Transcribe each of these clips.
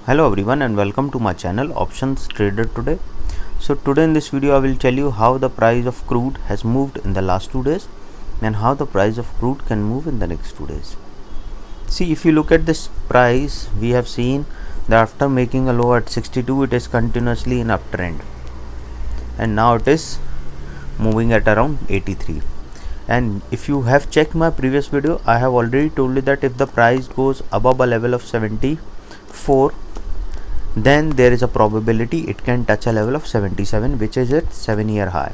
Hello everyone and welcome to my channel Options Trader Today. So today in this video I will tell you how the price of crude has moved in the last 2 days and how the price of crude can move in the next 2 days. See, if you look at this price, we have seen that after making a low at 62 it is continuously in uptrend and now it is moving at around 83. And if you have checked my previous video, I have already told you that if the price goes above a level of 74, then there is a probability it can touch a level of 77, which is its 7-year high.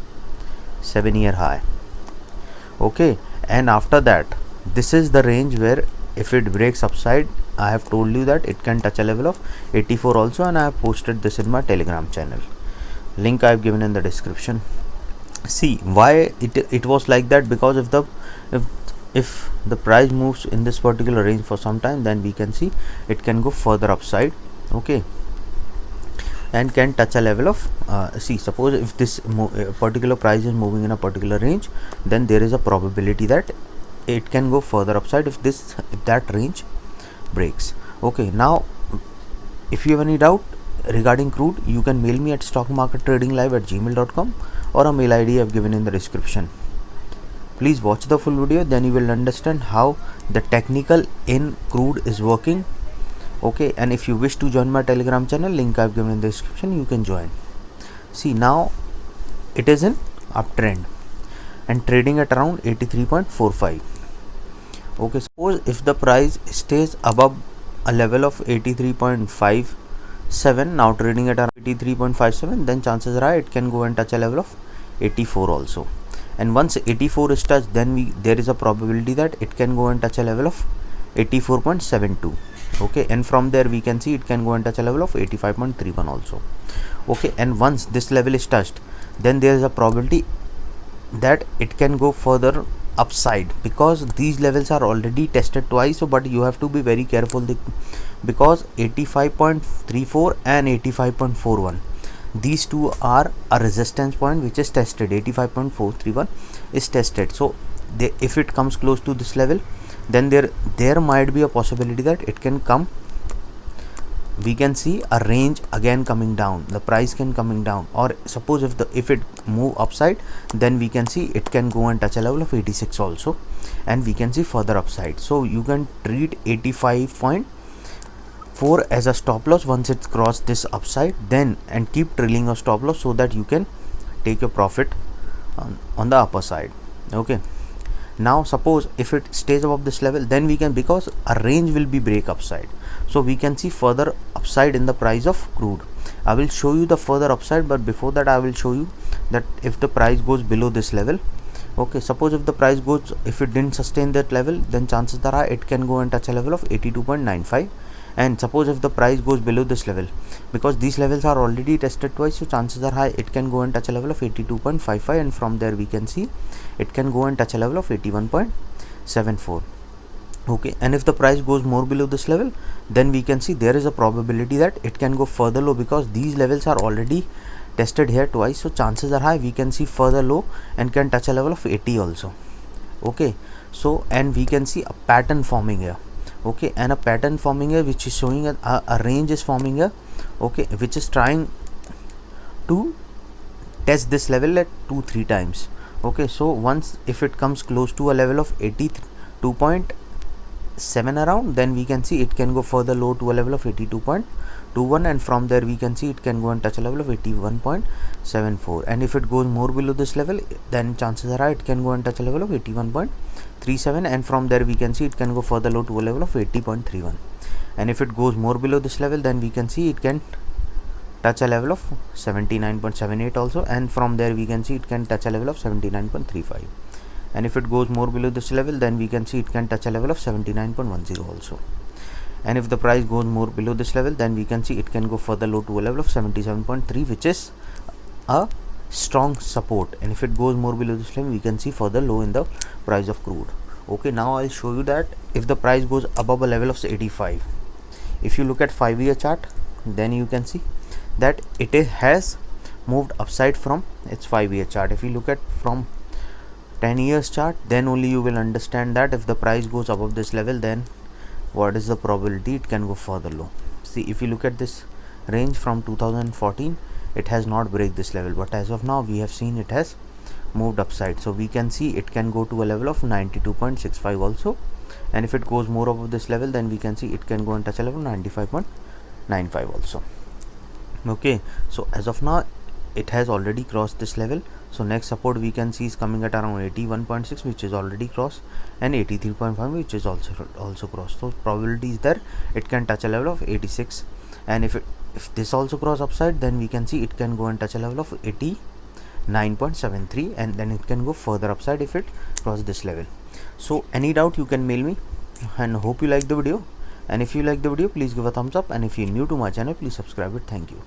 Okay, and after that this is the range where if it breaks upside, I have told you that it can touch a level of 84 also, and I have posted this in my Telegram channel. Link I have given in the description. See why it was like that, because if the price moves in this particular range for some time, then we can see it can go further upside. Okay, and can touch a level of see, suppose if this particular price is moving in a particular range, then there is a probability that it can go further upside if that range breaks. Okay, now if you have any doubt regarding crude, you can mail me at stockmarkettradinglive@gmail.com or a mail ID I have given in the description. Please watch the full video, then you will understand how the technical in crude is working. Okay, and if you wish to join my Telegram channel, link I have given in the description, you can join. See, now it is in uptrend and trading at around 83.45. okay, suppose if the price stays above a level of 83.57, now trading at around 83.57, then chances are it can go and touch a level of 84 also. And once 84 is touched, then there is a probability that it can go and touch a level of 84.72. okay, and from there we can see it can go and touch a level of 85.31 also. Okay, and once this level is touched, then there is a probability that it can go further upside, because these levels are already tested twice. So but you have to be very careful, because 85.34 and 85.41, these two are a resistance point which is tested. 85.431 is tested. So if it comes close to this level, then there might be a possibility that it can come, we can see a range again coming down, the price can coming down. Or suppose if it move upside, then we can see it can go and touch a level of 86 also, and we can see further upside. So you can treat 85.4 as a stop loss once it's crossed this upside, then and keep trailing a stop loss so that you can take your profit on the upper side. Okay, now suppose if it stays above this level, then we can, because a range will be break upside, so we can see further upside in the price of crude. I will show you the further upside, but before that I will show you that if the price goes below this level, okay, suppose if the price goes, if it didn't sustain that level, then chances are it can go and touch a level of 82.95. and suppose if the price goes below this level, because these levels are already tested twice, so chances are high it can go and touch a level of 82.55, and from there we can see it can go and touch a level of 81.74. okay, and if the price goes more below this level, then we can see there is a probability that it can go further low, because these levels are already tested here twice. So chances are high we can see further low and can touch a level of 80 also. Okay, so and we can see a pattern forming here. Okay, and a pattern forming here which is showing a range is forming here. Okay, which is trying to test this level at 2-3 times. Okay, so once if it comes close to a level of 82.7 around, then we can see it can go further low to a level of 82.21, and from there we can see it can go and touch a level of 81.74. and if it goes more below this level, then chances are it can go and touch a level of 81.37, and from there we can see it can go further low to a level of 80.31. and if it goes more below this level, then we can see it can touch a level of 79.78 also, and from there we can see it can touch a level of 79.35. and if it goes more below this level, then we can see it can touch a level of 79.10 also. and if the price goes more below this level, then we can see it can go further low to a level of 77.3, which is a strong support. and if it goes more below this level, we can see further low in the price of crude. Okay, now I'll show you that if the price goes above a level of 85, if you look at 5-year chart, then you can see that it has moved upside from its 5-year chart. If you look at from 10 years chart, then only you will understand that if the price goes above this level, then what is the probability it can go further low. see, if you look at this range from 2014, it has not break this level, but as of now we have seen it has moved upside. So we can see it can go to a level of 92.65 also, and if it goes more above this level, then we can see it can go and touch a level 95.95 also. Okay, so as of now it has already crossed this level. So next support we can see is coming at around 81.6, which is already crossed, and 83.5, which is also crossed. So probability is there it can touch a level of 86, and if this also cross upside, then we can see it can go and touch a level of 89.73, and then it can go further upside if it cross this level. So any doubt you can mail me, and hope you like the video, and if you like the video please give a thumbs up, and if you're new to my channel please subscribe it. Thank you.